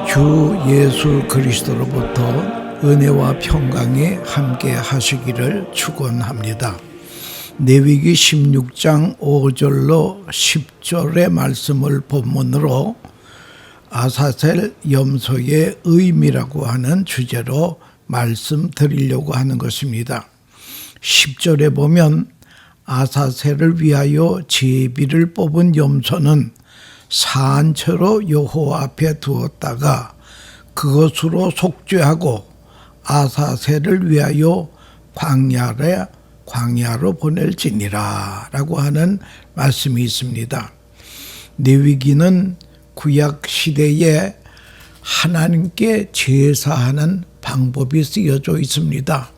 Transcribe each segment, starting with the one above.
주 예수 그리스도로부터 은혜와 평강이 함께 하시기를 축원합니다. 레위기 16장 5절로 10절의 말씀을 본문으로 아사셀 염소의 의미라고 하는 주제로 말씀드리려고 하는 것입니다. 10절에 보면 아사셀을 위하여 제비를 뽑은 염소는 산채로 여호와 앞에 두었다가 그것으로 속죄하고 아사셀을 위하여 광야로 보낼지니라 라고 하는 말씀이 있습니다. 레위기는 구약 시대에 하나님께 제사하는 방법이 쓰여져 있습니다.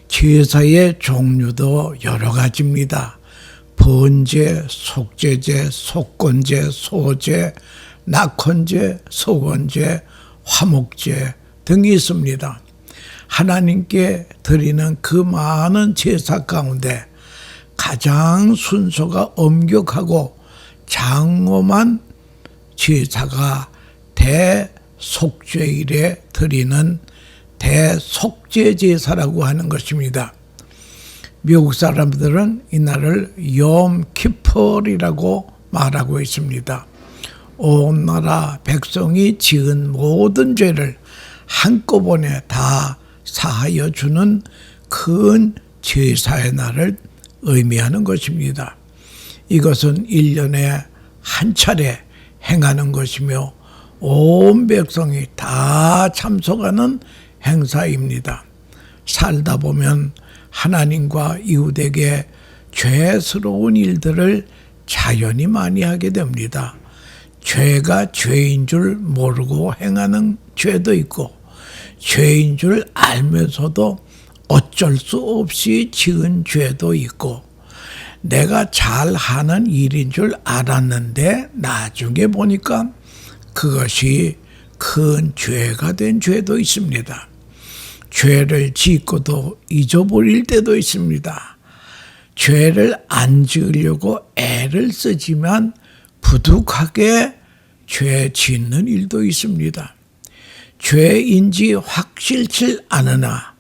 제사의 종류도 여러 가지입니다. 번제, 속죄제, 속건제, 소제, 낙헌제, 서원제, 화목제 등이 있습니다. 하나님께 드리는 그 많은 제사 가운데 가장 순서가 엄격하고 장엄한 제사가 대속죄일에 드리는 대속죄 제사라고 하는 것입니다. 미국 사람들은 이날을 염키퍼이라고 말하고 있습니다. 온 나라 백성이 지은 모든 죄를 한꺼번에 다 사하여 주는 큰 제사의 날을 의미하는 것입니다. 이것은 1년에 한 차례 행하는 것이며 온 백성이 다 참석하는 행사입니다. 살다 보면 하나님과 이웃에게 죄스러운 일들을 자연히 많이 하게 됩니다. 죄가 죄인 줄 모르고 행하는 죄도 있고 죄인 줄 알면서도 어쩔 수 없이 지은 죄도 있고 내가 잘하는 일인 줄 알았는데 나중에 보니까 그것이 큰 죄가 된 죄도 있습니다. 죄를 짓고도 잊어버릴 때도 있습니다. 죄를 안 지으려고 애를 쓰지만 부득하게 죄 짓는 일도 있습니다. 죄인지 확실치 않으나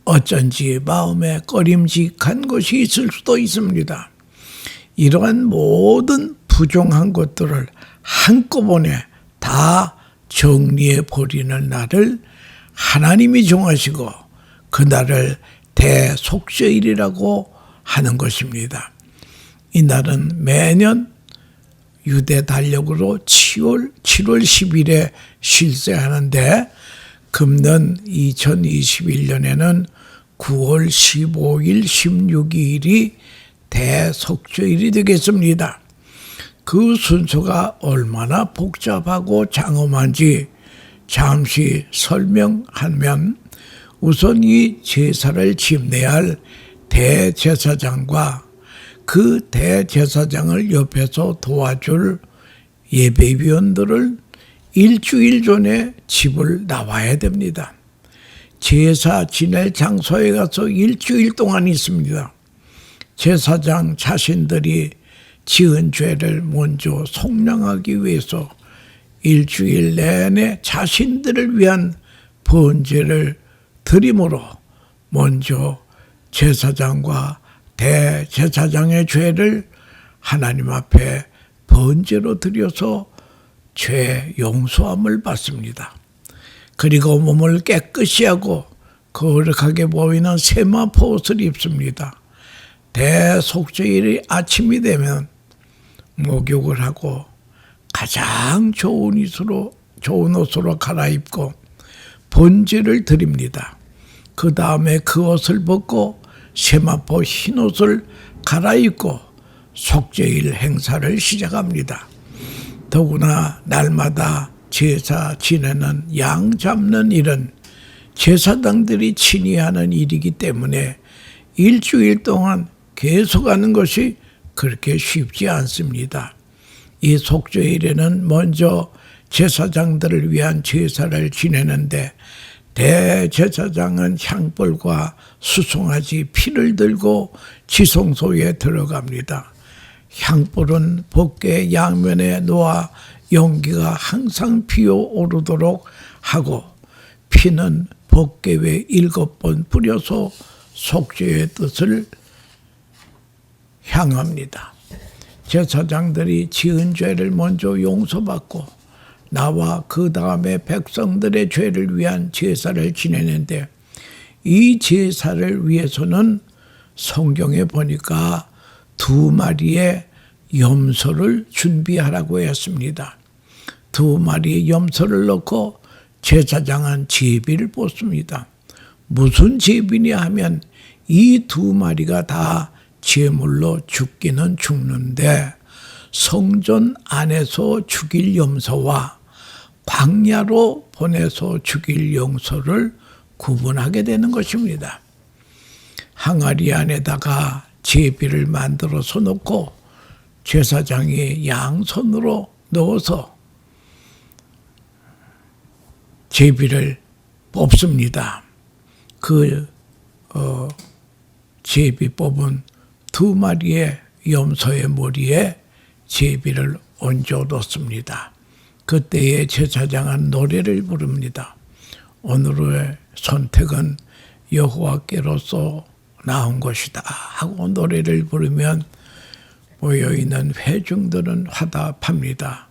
어쩐지 마음에 꺼림직한 것이 있을 수도 있습니다. 이러한 모든 부정한 것들을 한꺼번에 다 정리해 버리는 날을 하나님이 정하시고 그날을 대속죄일이라고 하는 것입니다. 이 날은 매년 유대 달력으로 7월 10일에 실세하는데 금년 2021년에는 9월 15일, 16일이 대속죄일이 되겠습니다. 그 순서가 얼마나 복잡하고 장엄한지 잠시 설명하면 우선 이 제사를 집례해야 할 대제사장과 그 대제사장을 옆에서 도와줄 예배위원들을 일주일 전에 집을 나와야 됩니다. 제사 지낼 장소에 가서 일주일 동안 있습니다. 제사장 자신들이 지은 죄를 먼저 속량하기 위해서 일주일 내내 자신들을 위한 번제를 드림으로 먼저 제사장과 대제사장의 죄를 하나님 앞에 번제로 드려서 죄 용서함을 받습니다. 그리고 몸을 깨끗이 하고 거룩하게 보이는 세마포 옷을 입습니다. 대속죄일이 아침이 되면 목욕을 하고 가장 좋은 옷으로 갈아입고 번제를 드립니다. 그 다음에 그 옷을 벗고 세마포 흰 옷을 갈아입고 속죄일 행사를 시작합니다. 더구나 날마다 제사 지내는 양 잡는 일은 제사장들이 친히 하는 일이기 때문에 일주일 동안 계속하는 것이 그렇게 쉽지 않습니다. 이 속죄일에는 먼저 제사장들을 위한 제사를 지내는데 대제사장은 향불과 수송아지 피를 들고 지성소에 들어갑니다. 향불은 봇개 양면에 놓아 연기가 항상 피어오르도록 하고 피는 법궤에 7번 뿌려서 속죄의 뜻을 향합니다. 제사장들이 지은 죄를 먼저 용서받고 나와 그 다음에 백성들의 죄를 위한 제사를 지내는데, 이 제사를 위해서는 성경에 보니까 2마리의 염소를 준비하라고 했습니다. 2마리의 염소를 넣고 제사장은 제비를 뽑습니다. 무슨 제비냐 하면 이 2마리가 다 제물로 죽기는 죽는데 성전 안에서 죽일 염소와 광야로 보내서 죽일 염소를 구분하게 되는 것입니다. 항아리 안에다가 제비를 만들어서 놓고 제사장이 양손으로 넣어서 제비를 뽑습니다. 그 제비 뽑은 2마리의 염소의 머리에 제비를 얹어 놓습니다. 그때에 제사장은 노래를 부릅니다. 오늘의 선택은 여호와께로서 나온 것이다 하고 노래를 부르면 모여있는 회중들은 화답합니다.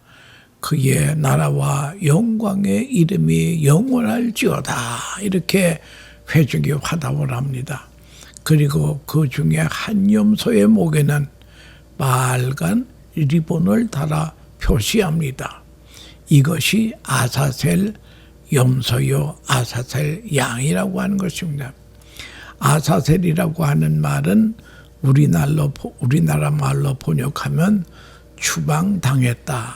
그의 나라와 영광의 이름이 영원할지어다, 이렇게 회중이 화답을 합니다. 그리고 그 중에 한 염소의 목에는 빨간 리본을 달아 표시합니다. 이것이 아사셀 염소요 아사셀 양이라고 하는 것입니다. 아사셀이라고 하는 말은 우리나라 말로 번역하면 추방당했다,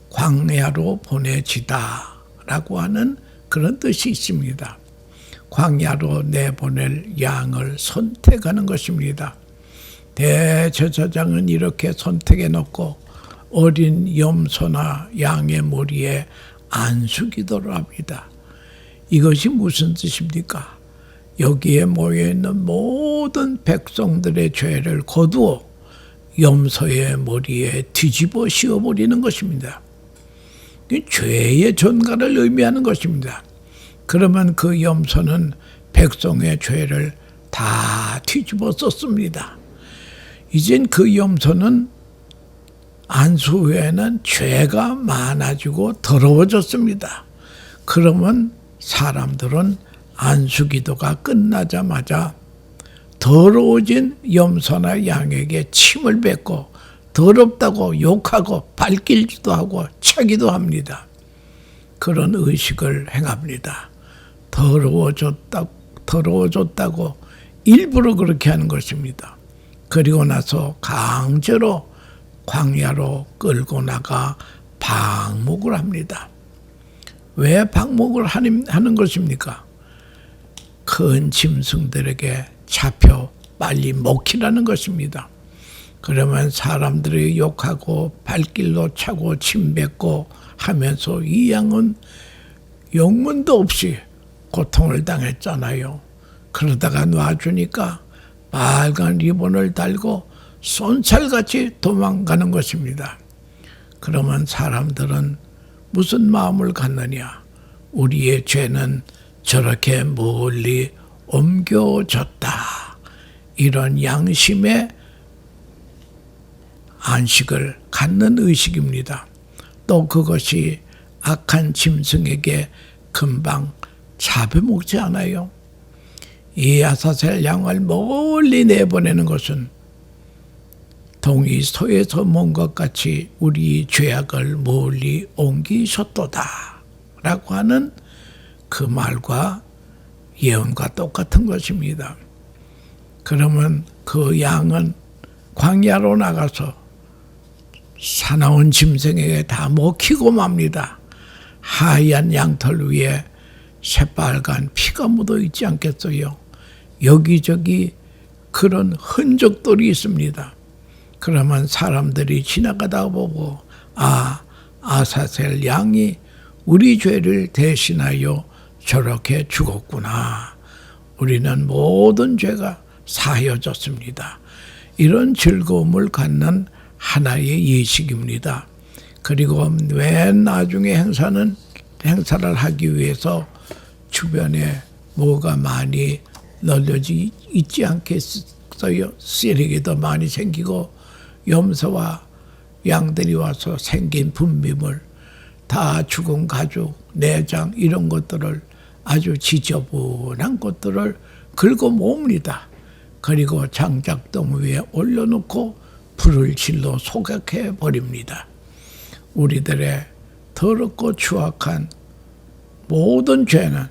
광야로 보내지다 라고 하는 그런 뜻이 있습니다. 광야로 내보낼 양을 선택하는 것입니다. 대제사장은 이렇게 선택해 놓고 어린 염소나 양의 머리에 안수기도를 합니다. 이것이 무슨 뜻입니까? 여기에 모여있는 모든 백성들의 죄를 거두어 염소의 머리에 뒤집어 씌워버리는 것입니다. 죄의 전가를 의미하는 것입니다. 그러면 그 염소는 백성의 죄를 다 뒤집어 썼습니다. 이젠 그 염소는 안수 후에는 죄가 많아지고 더러워졌습니다. 그러면 사람들은 안수기도가 끝나자마자 더러워진 염소나 양에게 침을 뱉고 더럽다고 욕하고 발길지도 하고 차기도 합니다. 그런 의식을 행합니다. 더러워졌다고 일부러 그렇게 하는 것입니다. 그리고 나서 강제로 광야로 끌고 나가 방목을 합니다. 왜 방목을 하는 것입니까? 큰 짐승들에게 잡혀 빨리 먹히라는 것입니다. 그러면 사람들이 욕하고 발길로 차고 침 뱉고 하면서 이 양은 영문도 없이 고통을 당했잖아요. 그러다가 놔주니까 빨간 리본을 달고 쏜살같이 도망가는 것입니다. 그러면 사람들은 무슨 마음을 갖느냐? 우리의 죄는 저렇게 멀리 옮겨졌다. 이런 양심의 안식을 갖는 의식입니다. 또 그것이 악한 짐승에게 금방 잡혀먹지 않아요. 이 아사셀 양을 멀리 내보내는 것은 동이 소에서 먼 것 같이 우리 죄악을 멀리 옮기셨도다 라고 하는 그 말과 예언과 똑같은 것입니다. 그러면 그 양은 광야로 나가서 사나운 짐승에게 다 먹히고 맙니다. 하얀 양털 위에 새빨간 피가 묻어 있지 않겠어요? 여기저기 그런 흔적들이 있습니다. 그러면 사람들이 지나가다 보고 아사셀 양이 우리 죄를 대신하여 저렇게 죽었구나. 우리는 모든 죄가 사해졌습니다. 이런 즐거움을 갖는 하나의 예식입니다. 그리고 맨 나중에 행사는 행사를 하기 위해서 주변에 뭐가 많이 널려져 있지 않겠어요? 쓰레기도 많이 생기고 염소와 양들이 와서 생긴 분비물, 다 죽은 가죽, 내장 이런 것들을 아주 지저분한 것들을 긁어 모읍니다. 그리고 장작동 위에 올려놓고 불을 질러 소각해 버립니다. 우리들의 더럽고 추악한 모든 죄는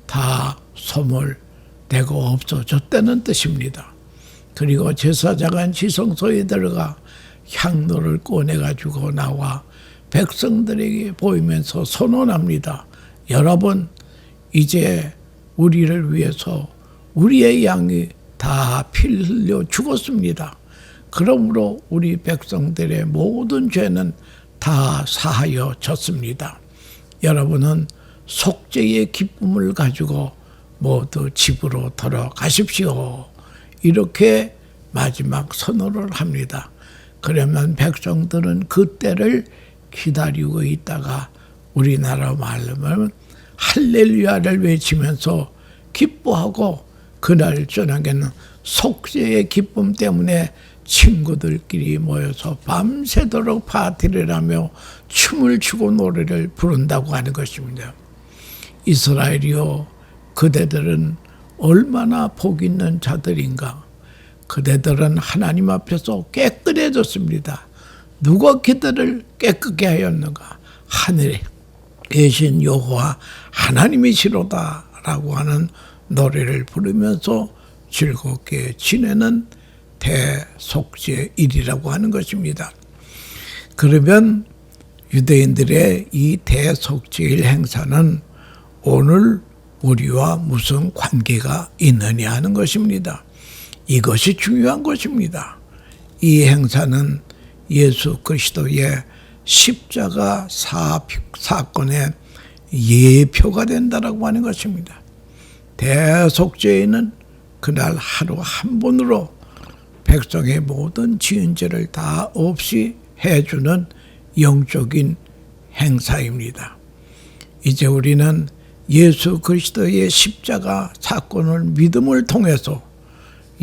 다 소멸되고 없어졌다는 뜻입니다. 그리고 제사장은 지성소에 들어가 향로를 꺼내가지고 나와 백성들에게 보이면서 선언합니다. 여러분, 이제 우리를 위해서 우리의 양이 다 피 흘려 죽었습니다. 그러므로 우리 백성들의 모든 죄는 다 사하여졌습니다. 여러분은 속죄의 기쁨을 가지고 모두 집으로 돌아가십시오. 이렇게 마지막 선언을 합니다. 그러면 백성들은 그때를 기다리고 있다가 우리나라 말로는 할렐루야를 외치면서 기뻐하고 그날 저녁에는 속죄의 기쁨 때문에 친구들끼리 모여서 밤새도록 파티를 하며 춤을 추고 노래를 부른다고 하는 것입니다. 이스라엘이요, 그대들은 얼마나 복 있는 자들인가. 그대들은 하나님 앞에서 깨끗해졌습니다. 누가 그들을 깨끗게 하였는가? 하늘에 계신 여호와 하나님이시로다 라고 하는 노래를 부르면서 즐겁게 지내는 대속죄일이라고 하는 것입니다. 그러면 유대인들의 이 대속죄일 행사는 오늘 우리와 무슨 관계가 있느냐 하는 것입니다. 이것이 중요한 것입니다. 이 행사는 예수 그리스도의 십자가 사건의 예표가 된다라고 하는 것입니다. 대속죄에는 그날 하루 한 번으로 백성의 모든 지은 죄를 다 없이 해주는 영적인 행사입니다. 이제 우리는 예수 그리스도의 십자가 사건을 믿음을 통해서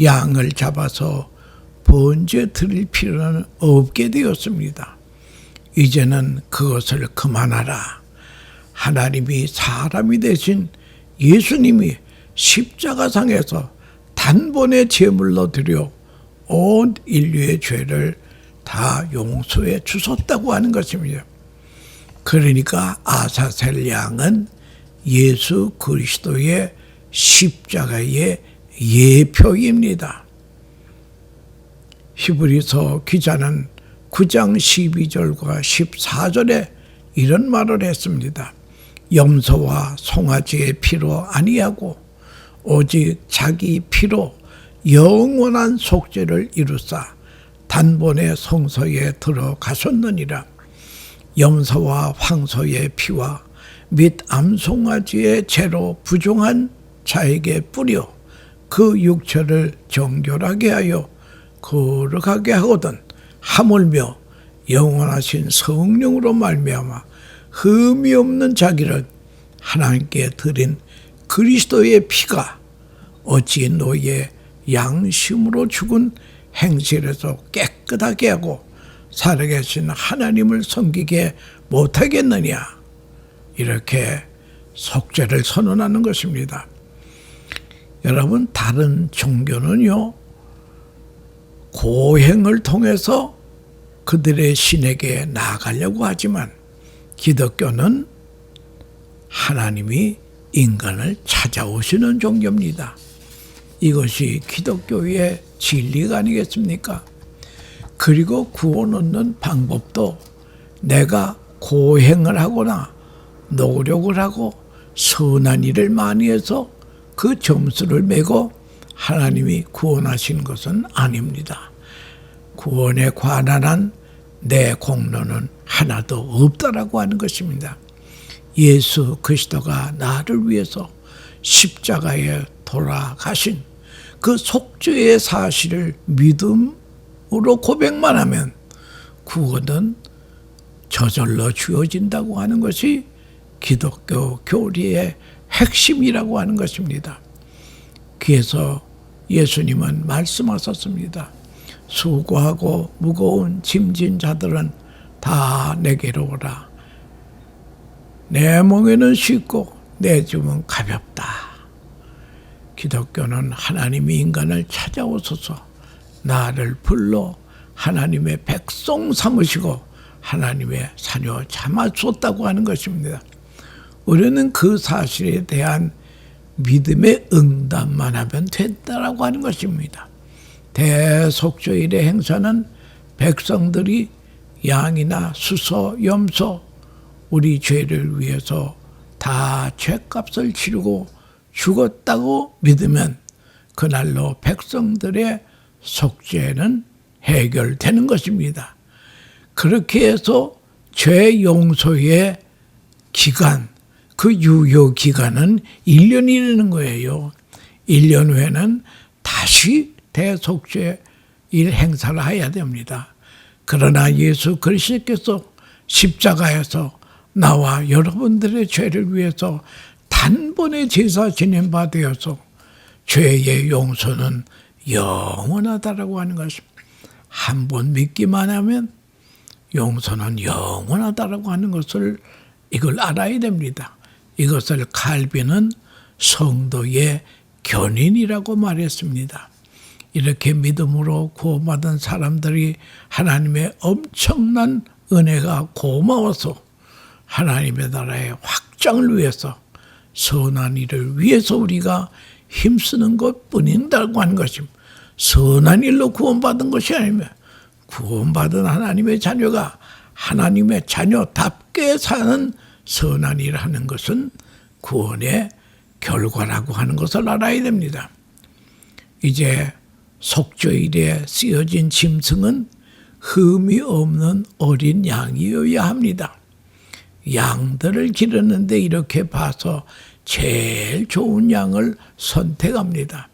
양을 잡아서 번제 드릴 필요는 없게 되었습니다. 이제는 그것을 그만하라. 하나님이 사람이 되신 예수님이 십자가상에서 단번에 제물로 드려 온 인류의 죄를 다 용서해 주셨다고 하는 것입니다. 그러니까 아사셀 양은 예수 그리스도의 십자가의 예표입니다. 히브리서 기자는 9장 12절과 14절에 이런 말을 했습니다. 염소와 송아지의 피로 아니하고 오직 자기 피로 영원한 속죄를 이루사 단번에 성소에 들어가셨느니라. 염소와 황소의 피와 및 암송아지의 죄로 부정한 자에게 뿌려 그 육체를 정결하게 하여 거룩하게 하거든 하물며 영원하신 성령으로 말미암아 흠이 없는 자기를 하나님께 드린 그리스도의 피가 어찌 너희의 양심으로 죽은 행실에서 깨끗하게 하고 살아계신 하나님을 섬기게 못하겠느냐. 이렇게 속죄를 선언하는 것입니다. 여러분, 다른 종교는요, 고행을 통해서 그들의 신에게 나아가려고 하지만 기독교는 하나님이 인간을 찾아오시는 종교입니다. 이것이 기독교의 진리가 아니겠습니까? 그리고 구원 얻는 방법도 내가 고행을 하거나 노력을 하고 선한 일을 많이 해서 그 점수를 매고 하나님이 구원하신 것은 아닙니다. 구원에 관한 내 공로는 하나도 없다라고 하는 것입니다. 예수 그리스도가 나를 위해서 십자가에 돌아가신 그 속죄의 사실을 믿음으로 고백만 하면 구원은 저절로 주어진다고 하는 것이 기독교 교리의 핵심이라고 하는 것입니다. 그래서 예수님은 말씀하셨습니다. 수고하고 무거운 짐진 자들은 다 내게로 오라. 내 멍에는 쉽고 내 짐은 가볍다. 기독교는 하나님이 인간을 찾아오소서 나를 불러 하나님의 백성 삼으시고 하나님의 자녀 삼았었다고 하는 것입니다. 우리는 그 사실에 대한 믿음의 응답만 하면 된다라고 하는 것입니다. 대속죄일의 행사는 백성들이 양이나 수소, 염소, 우리 죄를 위해서 다 죄값을 치르고 죽었다고 믿으면 그날로 백성들의 속죄는 해결되는 것입니다. 그렇게 해서 죄 용서의 기간, 그 유효 기간은 1년이라는 거예요. 1년 후에는 다시 대속죄일 행사를 해야 됩니다. 그러나 예수 그리스도께서 십자가에서 나와 여러분들의 죄를 위해서 단번에 제사 지낸 바 되어서 죄의 용서는 영원하다라고 하는 것입니다. 한 번 믿기만 하면 용서는 영원하다라고 하는 것을 이걸 알아야 됩니다. 이것을 칼빈은 성도의 견인이라고 말했습니다. 이렇게 믿음으로 구원받은 사람들이 하나님의 엄청난 은혜가 고마워서 하나님의 나라의 확장을 위해서 선한 일을 위해서 우리가 힘쓰는 것뿐이라고 하는 것입니다. 선한 일로 구원받은 것이 아니면 구원받은 하나님의 자녀가 하나님의 자녀답게 사는 선한 일을 하는 것은 구원의 결과라고 하는 것을 알아야 됩니다. 이제 속죄일에 쓰여진 짐승은 흠이 없는 어린 양이어야 합니다. 양들을 기르는데 이렇게 봐서 제일 좋은 양을 선택합니다.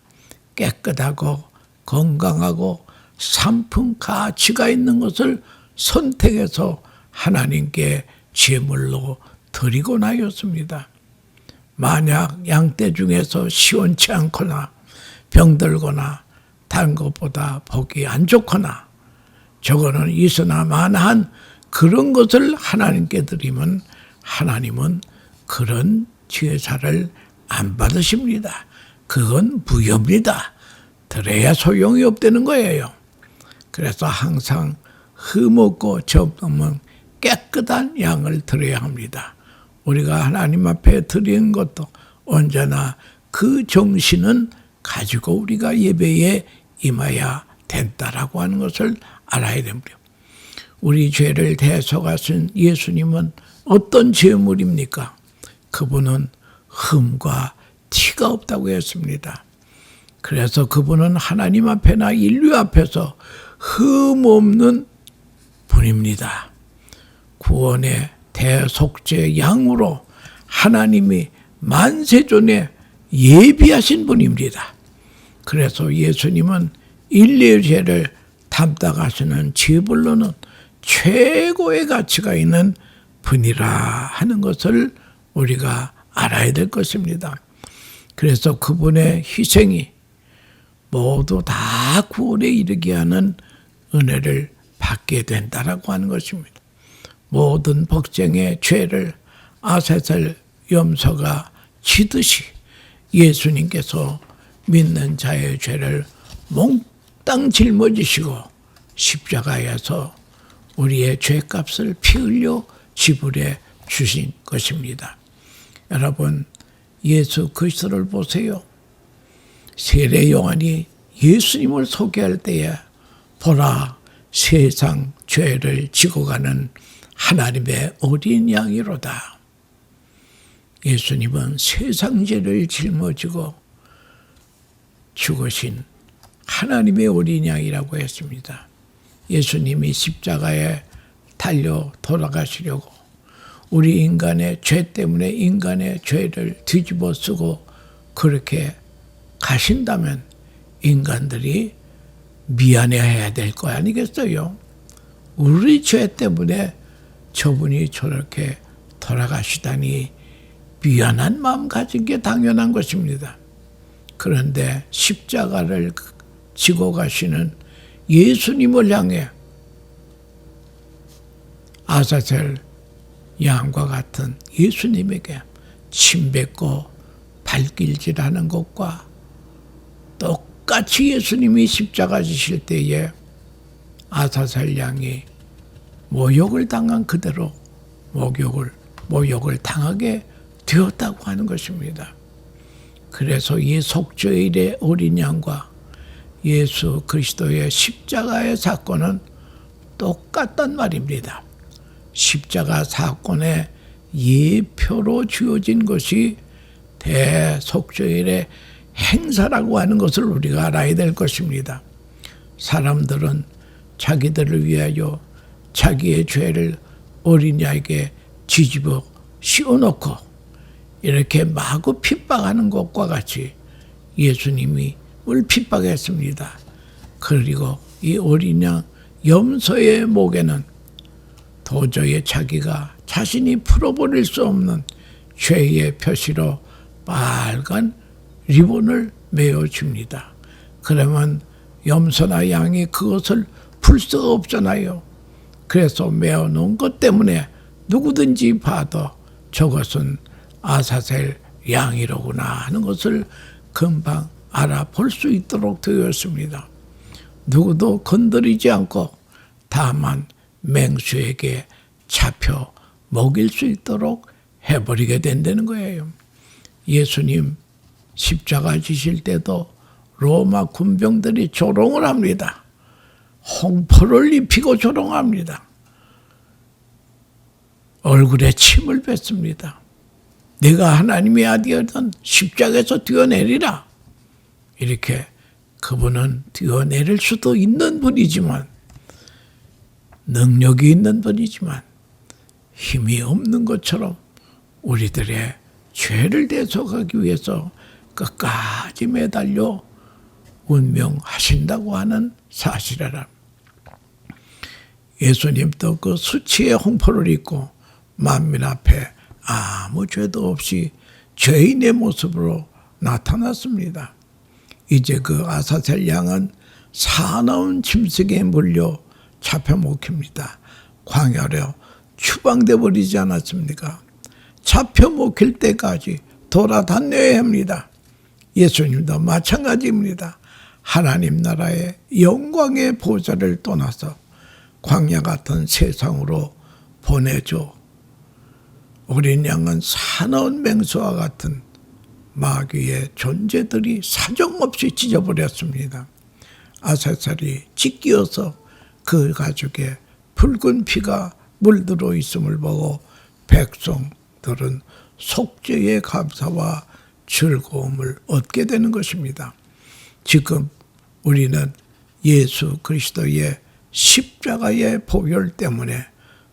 깨끗하고 건강하고 상품 가치가 있는 것을 선택해서 하나님께 제물로 드리고 나였습니다. 만약 양떼 중에서 시원치 않거나 병들거나 다른 것보다 보기 안 좋거나 저거는 있으나 마나한 그런 것을 하나님께 드리면 하나님은 그런 제사를 안 받으십니다. 그건 무효입니다. 드려야 소용이 없다는 거예요. 그래서 항상 흠없고 점없는 깨끗한 양을 드려야 합니다. 우리가 하나님 앞에 드리는 것도 언제나 그 정신은 가지고 우리가 예배에 임해야 된다라고 하는 것을 알아야 됩니다. 우리 죄를 대속하신 예수님은 어떤 제물입니까? 그분은 흠과 티가 없다고 했습니다. 그래서 그분은 하나님 앞에나 인류 앞에서 흠 없는 분입니다. 구원의 대속죄 양으로 하나님이 만세전에 예비하신 분입니다. 그래서 예수님은 인류의 죄를 담당하시는 제물로는 최고의 가치가 있는 분이라 하는 것을 우리가 알아야 될 것입니다. 그래서 그분의 희생이 모두 다 구원에 이르게 하는 은혜를 받게 된다라고 하는 것입니다. 모든 복쟁의 죄를 아세셀 염소가 지듯이 예수님께서 믿는 자의 죄를 몽땅 짊어지시고 십자가에서 우리의 죄값을 피 흘려 지불해 주신 것입니다. 여러분, 예수 그리스도를 보세요. 세례 요한이 예수님을 소개할 때에 보라, 세상 죄를 지고 가는 하나님의 어린 양이로다. 예수님은 세상 죄를 짊어지고 죽으신 하나님의 어린 양이라고 했습니다. 예수님이 십자가에 달려 돌아가시려고 우리 인간의 죄 때문에 인간의 죄를 뒤집어 쓰고 그렇게 가신다면 인간들이 미안해해야 될 거 아니겠어요? 우리 죄 때문에 저분이 저렇게 돌아가시다니 미안한 마음 가진 게 당연한 것입니다. 그런데 십자가를 지고 가시는 예수님을 향해 아사셀 양과 같은 예수님에게 침 뱉고 발길질하는 것과 똑같이 예수님이 십자가 지실 때에 아사셀 양이 모욕을 당한 그대로 모욕을 당하게 되었다고 하는 것입니다. 그래서 이 속죄일의 어린 양과 예수 그리스도의 십자가의 사건은 똑같단 말입니다. 십자가 사건의 예표로 주어진 것이 대속죄일의 행사라고 하는 것을 우리가 알아야 될 것입니다. 사람들은 자기들을 위하여 자기의 죄를 어린 양에게 뒤집어 씌워놓고 이렇게 마구 핍박하는 것과 같이 예수님이 을 핍박했습니다. 그리고 이 어린 양 염소의 목에는 도저히 자기가 자신이 풀어버릴 수 없는 죄의 표시로 빨간 리본을 메어줍니다. 그러면 염소나 양이 그것을 풀 수가 없잖아요. 그래서 메어놓은 것 때문에 누구든지 봐도 저것은 아사셀 양이로구나 하는 것을 금방 알아볼 수 있도록 되었습니다. 누구도 건드리지 않고 다만 맹수에게 잡혀 먹일 수 있도록 해버리게 된다는 거예요. 예수님 십자가 지실 때도 로마 군병들이 조롱을 합니다. 홍포를 입히고 조롱합니다. 얼굴에 침을 뱉습니다. 네가 하나님의 아들이든 십자가에서 뛰어내리라. 이렇게 그분은 뛰어내릴 수도 있는 분이지만 능력이 있는 분이지만 힘이 없는 것처럼 우리들의 죄를 대속하기 위해서 끝까지 매달려 운명하신다고 하는 사실이라. 예수님도 그 수치의 홍포를 입고 만민 앞에 아무 죄도 없이 죄인의 모습으로 나타났습니다. 이제 그 아사셀 양은 사나운 짐승에 물려 잡혀 먹힙니다. 광야로 추방돼 버리지 않았습니까? 잡혀 먹힐 때까지 돌아다녀야 합니다. 예수님도 마찬가지입니다. 하나님 나라의 영광의 보좌를 떠나서 광야 같은 세상으로 보내줘. 어린 양은 사나운 맹수와 같은 마귀의 존재들이 사정없이 찢어버렸습니다. 아사셀이 찢기어서 그 가죽에 붉은 피가 물들어 있음을 보고 백성들은 속죄의 감사와 즐거움을 얻게 되는 것입니다. 지금 우리는 예수 그리스도의 십자가의 보혈 때문에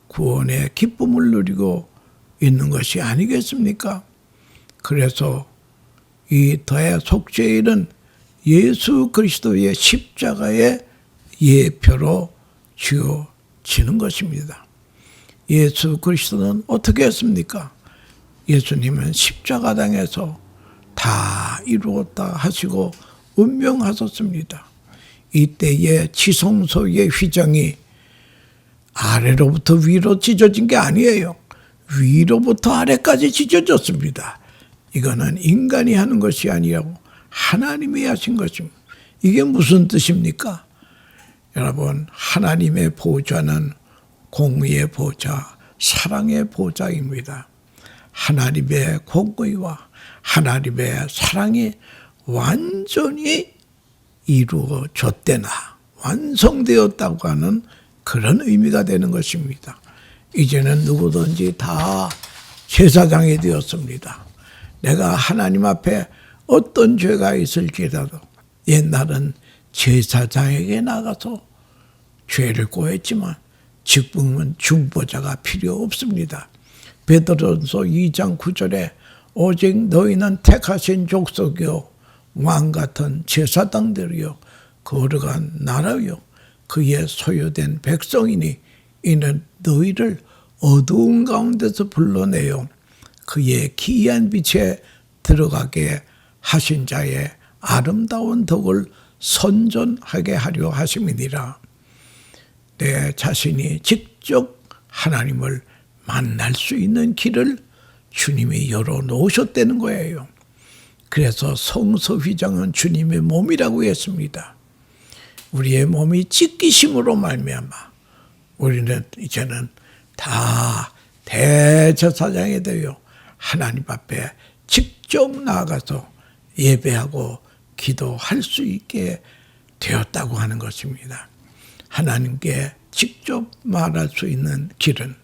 구원의 기쁨을 누리고 있는 것이 아니겠습니까? 그래서 이 대속죄일은 예수 그리스도의 십자가의 예표로 지어지는 것입니다. 예수 그리스도는 어떻게 했습니까? 예수님은 십자가당에서 다 이루었다 하시고 운명하셨습니다. 이때의 지성소의 휘장이 아래로부터 위로 찢어진 게 아니에요. 위로부터 아래까지 찢어졌습니다. 이거는 인간이 하는 것이 아니라고 하나님이 하신 것입니다. 이게 무슨 뜻입니까? 여러분, 하나님의 보좌는 공의의 보좌, 사랑의 보좌입니다. 하나님의 공의와 하나님의 사랑이 완전히 이루어졌대나 완성되었다고 하는 그런 의미가 되는 것입니다. 이제는 누구든지 다 제사장이 되었습니다. 내가 하나님 앞에 어떤 죄가 있을지라도 옛날은 제사장에게 나가서 죄를 고했지만 지금은 중보자가 필요 없습니다. 베드로전서 2장 9절에 오직 너희는 택하신 족속이요 왕 같은 제사장들이요 거룩한 나라요 그의 소유된 백성이니 이는 너희를 어두운 가운데서 불러내요 그의 기이한 빛에 들어가게 하신 자의 아름다운 덕을 선전하게 하려 하심이니라. 내 자신이 직접 하나님을 만날 수 있는 길을 주님이 열어놓으셨다는 거예요. 그래서 성서 휘장은 주님의 몸이라고 했습니다. 우리의 몸이 찢기심으로 말미암아 우리는 이제는 다 대제사장이 되어 하나님 앞에 직접 나아가서 예배하고 기도할 수 있게 되었다고 하는 것입니다. 하나님께 직접 말할 수 있는 길은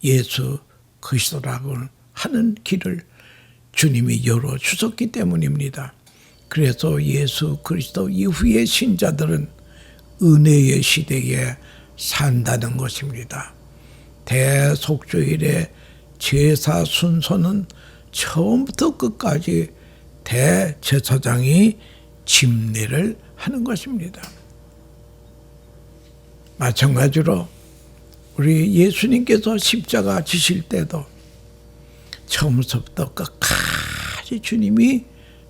예수 그리스도라고 하는 길을 주님이 열어주셨기 때문입니다. 그래서 예수 그리스도 이후의 신자들은 은혜의 시대에 산다는 것입니다. 대속죄일의 제사 순서는 처음부터 끝까지 대제사장이 집례를 하는 것입니다. 마찬가지로 우리 예수님께서 십자가 지실 때도 처음부터 끝까지 주님이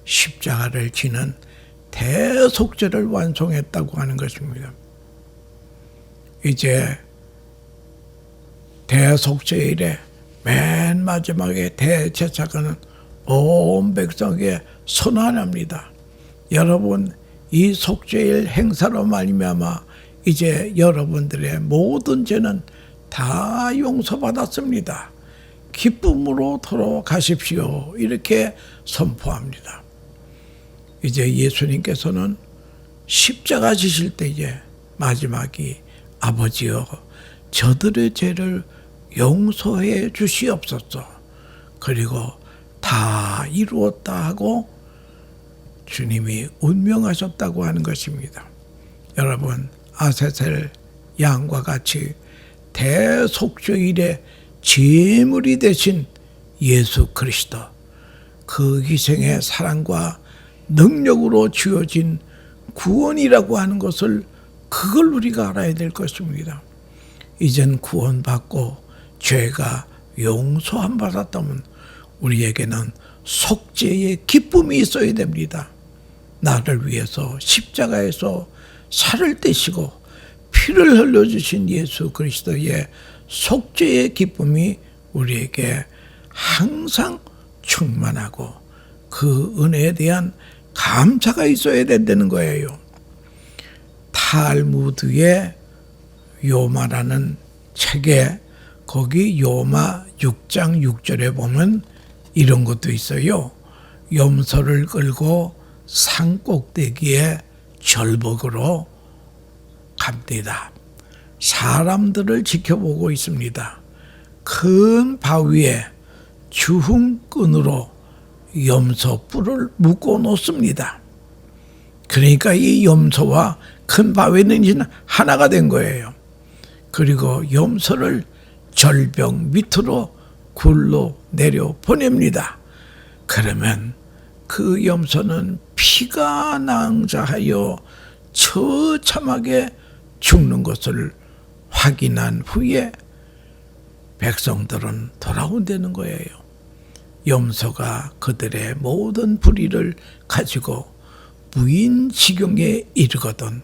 십자가를 지는 대속죄를 완성했다고 하는 것입니다. 이제 대속죄일에 맨 마지막에 대제사장은 온 백성에게 선언합니다. 여러분, 이 속죄일 행사로 말미암아 이제 여러분들의 모든 죄는 다 용서받았습니다. 기쁨으로 돌아가십시오. 이렇게 선포합니다. 이제 예수님께서는 십자가 지실 때에 마지막이 아버지여 저들의 죄를 용서해 주시옵소서. 그리고 다 이루었다 하고 주님이 운명하셨다고 하는 것입니다. 여러분, 아세셀 양과 같이 대속죄일에 제물이 되신 예수 그리스도, 그 희생의 사랑과 능력으로 주어진 구원이라고 하는 것을, 그걸 우리가 알아야 될 것입니다. 이젠 구원받고 죄가 용서함 받았다면 우리에게는 속죄의 기쁨이 있어야 됩니다. 나를 위해서 십자가에서 살을 떼시고 피를 흘려주신 예수 그리스도의 속죄의 기쁨이 우리에게 항상 충만하고 그 은혜에 대한 감사가 있어야 된다는 거예요. 탈무드의 요마라는 책에 거기 요마 6장 6절에 보면 이런 것도 있어요. 염소를 끌고 산 꼭대기에 절벽으로 갑니다. 사람들을 지켜보고 있습니다. 큰 바위에 주흥끈으로 염소 뿔을 묶어 놓습니다. 그러니까 이 염소와 큰 바위는 이제 하나가 된 거예요. 그리고 염소를 절벽 밑으로 굴러 내려 보냅니다. 그러면 그 염소는 피가 낭자하여 처참하게 죽는 것을 확인한 후에 백성들은 돌아온다는 거예요. 염소가 그들의 모든 불의를 가지고 무인지경에 이르거든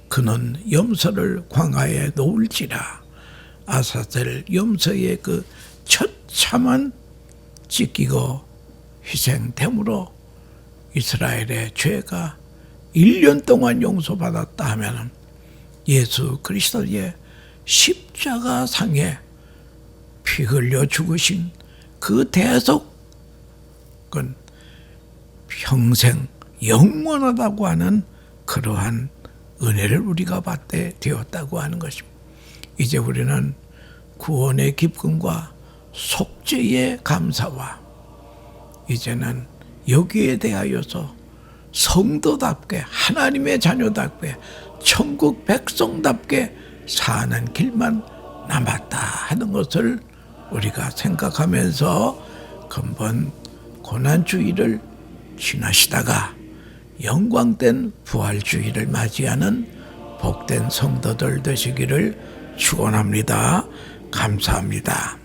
그는 염소를 광야에 놓을지라. 아사셀 염소의 그 처참한 찢기고 희생됨으로 이스라엘의 죄가 1년 동안 용서받았다 하면 예수 그리스도의 십자가 상에 피 흘려 죽으신 그 대속은 평생 영원하다고 하는 그러한 은혜를 우리가 받게 되었다고 하는 것입니다. 이제 우리는 구원의 기쁨과 속죄의 감사와 이제는 여기에 대하여서 성도답게 하나님의 자녀답게 천국 백성답게 사는 길만 남았다 하는 것을 우리가 생각하면서 근본 고난주의를 지나시다가 영광된 부활주의를 맞이하는 복된 성도들 되시기를 축원합니다. 감사합니다.